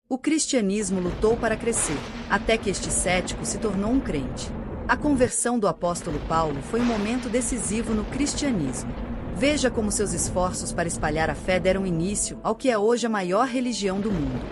O cristianismo lutou para crescer, até que este cético se tornou um crente. A conversão do apóstolo Paulo foi um momento decisivo no cristianismo. Veja como seus esforços para espalhar a fé deram início ao que é hoje a maior religião do mundo.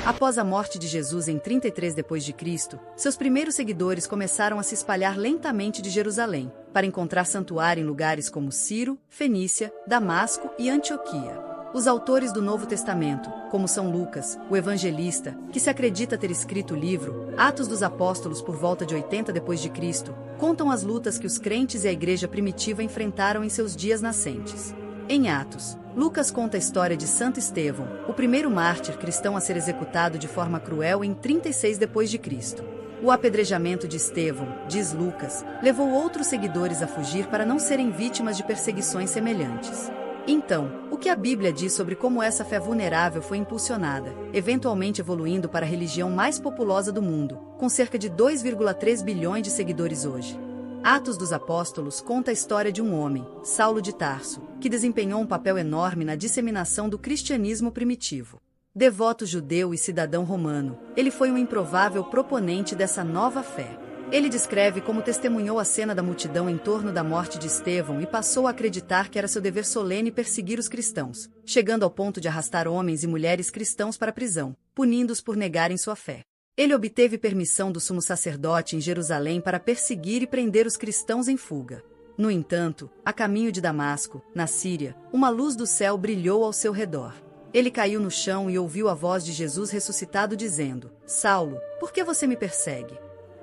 Após a morte de Jesus em 33 d.C., seus primeiros seguidores começaram a se espalhar lentamente de Jerusalém, para encontrar santuário em lugares como Ciro, Fenícia, Damasco e Antioquia. Os autores do Novo Testamento, como São Lucas, o evangelista, que se acredita ter escrito o livro Atos dos Apóstolos por volta de 80 d.C., contam as lutas que os crentes e a igreja primitiva enfrentaram em seus dias nascentes. Em Atos, Lucas conta a história de Santo Estevão, o primeiro mártir cristão a ser executado de forma cruel em 36 d.C. O apedrejamento de Estevão, diz Lucas, levou outros seguidores a fugir para não serem vítimas de perseguições semelhantes. Então, o que a Bíblia diz sobre como essa fé vulnerável foi impulsionada, eventualmente evoluindo para a religião mais populosa do mundo, com cerca de 2,3 bilhões de seguidores hoje? Atos dos Apóstolos conta a história de um homem, Saulo de Tarso, que desempenhou um papel enorme na disseminação do cristianismo primitivo. Devoto judeu e cidadão romano, ele foi um improvável proponente dessa nova fé. Ele descreve como testemunhou a cena da multidão em torno da morte de Estevão e passou a acreditar que era seu dever solene perseguir os cristãos, chegando ao ponto de arrastar homens e mulheres cristãos para a prisão, punindo-os por negarem sua fé. Ele obteve permissão do sumo sacerdote em Jerusalém para perseguir e prender os cristãos em fuga. No entanto, a caminho de Damasco, na Síria, uma luz do céu brilhou ao seu redor. Ele caiu no chão e ouviu a voz de Jesus ressuscitado dizendo: Saulo, por que você me persegue?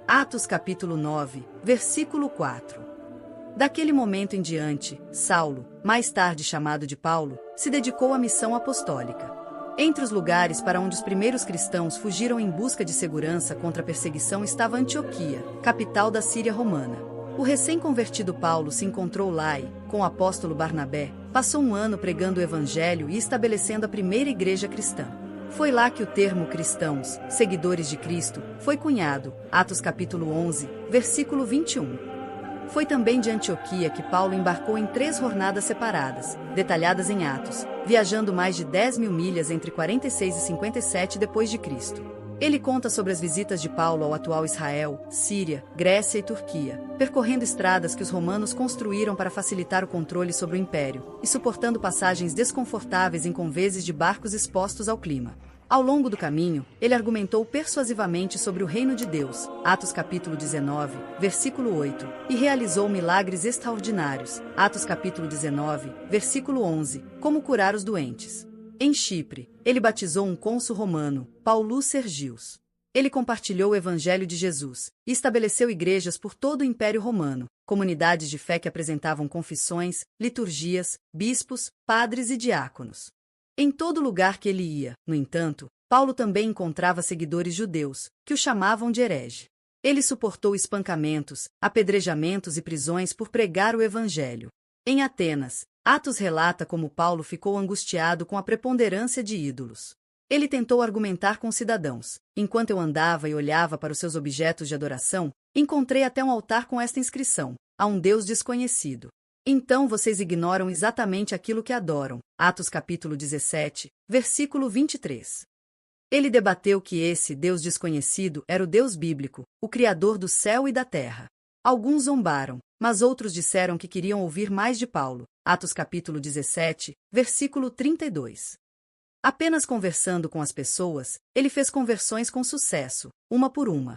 Atos capítulo 9, versículo 4. Daquele momento em diante, Saulo, mais tarde chamado de Paulo, se dedicou à missão apostólica. Entre os lugares para onde os primeiros cristãos fugiram em busca de segurança contra a perseguição estava Antioquia, capital da Síria romana. O recém-convertido Paulo se encontrou lá e, com o apóstolo Barnabé, passou um ano pregando o evangelho e estabelecendo a primeira igreja cristã. Foi lá que o termo cristãos, seguidores de Cristo, foi cunhado, Atos capítulo 11, versículo 21. Foi também de Antioquia que Paulo embarcou em 3 jornadas separadas, detalhadas em Atos, viajando mais de 10.000 milhas entre 46 e 57 d.C. Ele conta sobre as visitas de Paulo ao atual Israel, Síria, Grécia e Turquia, percorrendo estradas que os romanos construíram para facilitar o controle sobre o império, e suportando passagens desconfortáveis em convezes de barcos expostos ao clima. Ao longo do caminho, ele argumentou persuasivamente sobre o reino de Deus, Atos capítulo 19, versículo 8, e realizou milagres extraordinários, Atos capítulo 19, versículo 11, como curar os doentes. Em Chipre, ele batizou um cônsul romano, Paulus Sergius. Ele compartilhou o evangelho de Jesus e estabeleceu igrejas por todo o Império Romano, comunidades de fé que apresentavam confissões, liturgias, bispos, padres e diáconos. Em todo lugar que ele ia, no entanto, Paulo também encontrava seguidores judeus, que o chamavam de herege. Ele suportou espancamentos, apedrejamentos e prisões por pregar o evangelho. Em Atenas, Atos relata como Paulo ficou angustiado com a preponderância de ídolos. Ele tentou argumentar com os cidadãos: enquanto eu andava e olhava para os seus objetos de adoração, encontrei até um altar com esta inscrição: a um Deus desconhecido. Então vocês ignoram exatamente aquilo que adoram. Atos capítulo 17, versículo 23. Ele debateu que esse Deus desconhecido era o Deus bíblico, o Criador do céu e da terra. Alguns zombaram, mas outros disseram que queriam ouvir mais de Paulo. Atos capítulo 17, versículo 32. Apenas conversando com as pessoas, ele fez conversões com sucesso, uma por uma.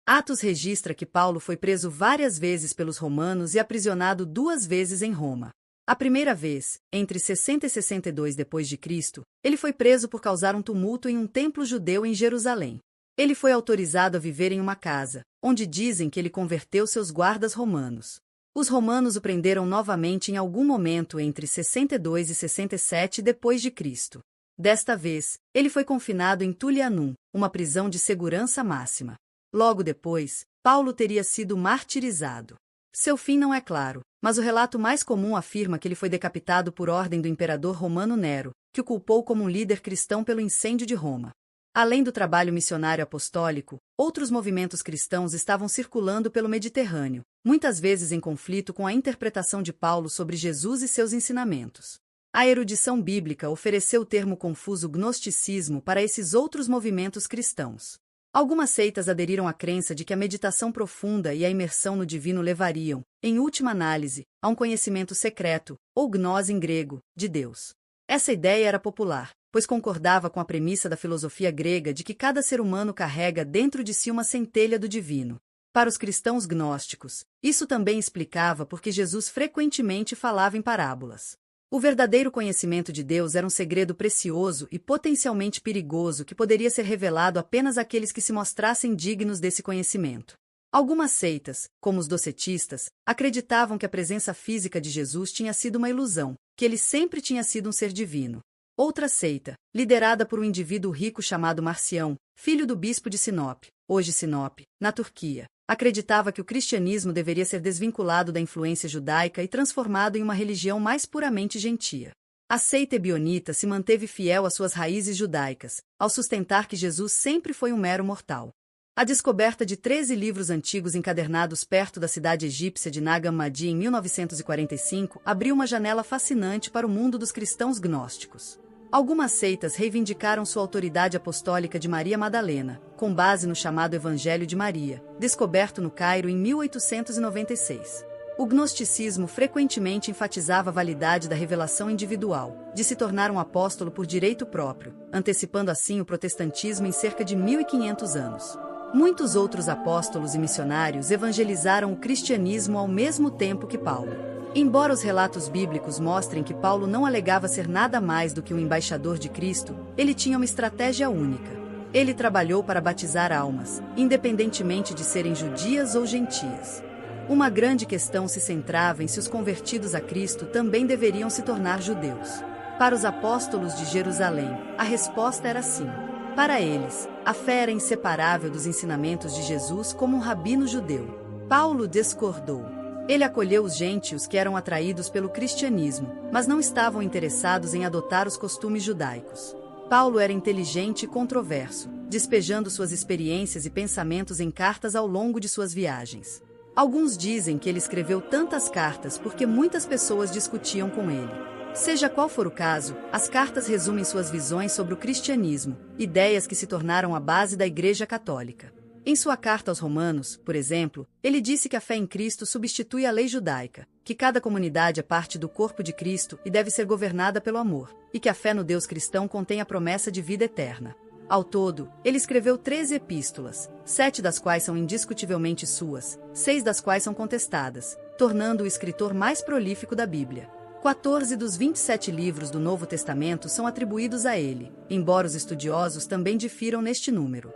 Atos registra que Paulo foi preso várias vezes pelos romanos e aprisionado 2 vezes em Roma. A primeira vez, entre 60 e 62 d.C., ele foi preso por causar um tumulto em um templo judeu em Jerusalém. Ele foi autorizado a viver em uma casa, onde dizem que ele converteu seus guardas romanos. Os romanos o prenderam novamente em algum momento entre 62 e 67 d.C. Desta vez, ele foi confinado em Tullianum, uma prisão de segurança máxima. Logo depois, Paulo teria sido martirizado. Seu fim não é claro, mas o relato mais comum afirma que ele foi decapitado por ordem do imperador romano Nero, que o culpou como um líder cristão pelo incêndio de Roma. Além do trabalho missionário apostólico, outros movimentos cristãos estavam circulando pelo Mediterrâneo, muitas vezes em conflito com a interpretação de Paulo sobre Jesus e seus ensinamentos. A erudição bíblica ofereceu o termo confuso gnosticismo para esses outros movimentos cristãos. Algumas seitas aderiram à crença de que a meditação profunda e a imersão no divino levariam, em última análise, a um conhecimento secreto, ou gnose em grego, de Deus. Essa ideia era popular, pois concordava com a premissa da filosofia grega de que cada ser humano carrega dentro de si uma centelha do divino. Para os cristãos gnósticos, isso também explicava por que Jesus frequentemente falava em parábolas. O verdadeiro conhecimento de Deus era um segredo precioso e potencialmente perigoso que poderia ser revelado apenas àqueles que se mostrassem dignos desse conhecimento. Algumas seitas, como os docetistas, acreditavam que a presença física de Jesus tinha sido uma ilusão, que ele sempre tinha sido um ser divino. Outra seita, liderada por um indivíduo rico chamado Marcião, filho do bispo de Sinop, hoje Sinop, na Turquia, acreditava que o cristianismo deveria ser desvinculado da influência judaica e transformado em uma religião mais puramente gentia. A seita ebionita se manteve fiel às suas raízes judaicas, ao sustentar que Jesus sempre foi um mero mortal. A descoberta de 13 livros antigos encadernados perto da cidade egípcia de Nag Hammadi em 1945 abriu uma janela fascinante para o mundo dos cristãos gnósticos. Algumas seitas reivindicaram sua autoridade apostólica de Maria Madalena, com base no chamado Evangelho de Maria, descoberto no Cairo em 1896. O gnosticismo frequentemente enfatizava a validade da revelação individual, de se tornar um apóstolo por direito próprio, antecipando assim o protestantismo em cerca de 1500 anos. Muitos outros apóstolos e missionários evangelizaram o cristianismo ao mesmo tempo que Paulo. Embora os relatos bíblicos mostrem que Paulo não alegava ser nada mais do que um embaixador de Cristo, ele tinha uma estratégia única. Ele trabalhou para batizar almas, independentemente de serem judias ou gentias. Uma grande questão se centrava em se os convertidos a Cristo também deveriam se tornar judeus. Para os apóstolos de Jerusalém, a resposta era sim. Para eles, a fé era inseparável dos ensinamentos de Jesus como um rabino judeu. Paulo discordou. Ele acolheu os gentios que eram atraídos pelo cristianismo, mas não estavam interessados em adotar os costumes judaicos. Paulo era inteligente e controverso, despejando suas experiências e pensamentos em cartas ao longo de suas viagens. Alguns dizem que ele escreveu tantas cartas porque muitas pessoas discutiam com ele. Seja qual for o caso, as cartas resumem suas visões sobre o cristianismo, ideias que se tornaram a base da Igreja Católica. Em sua carta aos Romanos, por exemplo, ele disse que a fé em Cristo substitui a lei judaica, que cada comunidade é parte do corpo de Cristo e deve ser governada pelo amor, e que a fé no Deus cristão contém a promessa de vida eterna. Ao todo, ele escreveu 13 epístolas, 7 das quais são indiscutivelmente suas, 6 das quais são contestadas, tornando-o o escritor mais prolífico da Bíblia. 14 dos 27 livros do Novo Testamento são atribuídos a ele, embora os estudiosos também difiram neste número.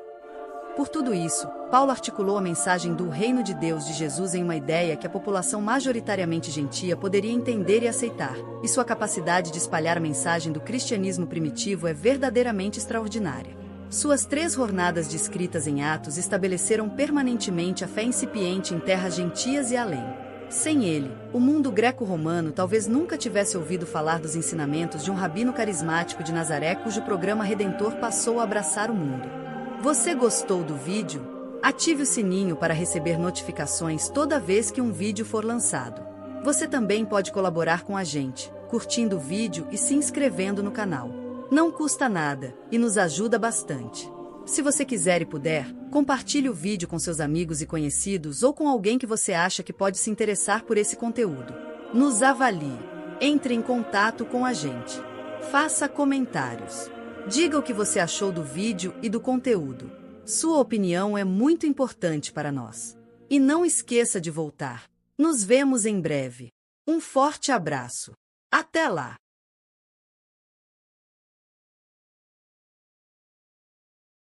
Por tudo isso, Paulo articulou a mensagem do reino de Deus de Jesus em uma ideia que a população majoritariamente gentia poderia entender e aceitar, e sua capacidade de espalhar a mensagem do cristianismo primitivo é verdadeiramente extraordinária. Suas 3 jornadas de escritas em Atos estabeleceram permanentemente a fé incipiente em terras gentias e além. Sem ele, o mundo greco-romano talvez nunca tivesse ouvido falar dos ensinamentos de um rabino carismático de Nazaré cujo programa redentor passou a abraçar o mundo. Você gostou do vídeo? Ative o sininho para receber notificações toda vez que um vídeo for lançado. Você também pode colaborar com a gente, curtindo o vídeo e se inscrevendo no canal. Não custa nada e nos ajuda bastante. Se você quiser e puder, compartilhe o vídeo com seus amigos e conhecidos ou com alguém que você acha que pode se interessar por esse conteúdo. Nos avalie. Entre em contato com a gente. Faça comentários. Diga o que você achou do vídeo e do conteúdo. Sua opinião é muito importante para nós. E não esqueça de voltar. Nos vemos em breve. Um forte abraço. Até lá!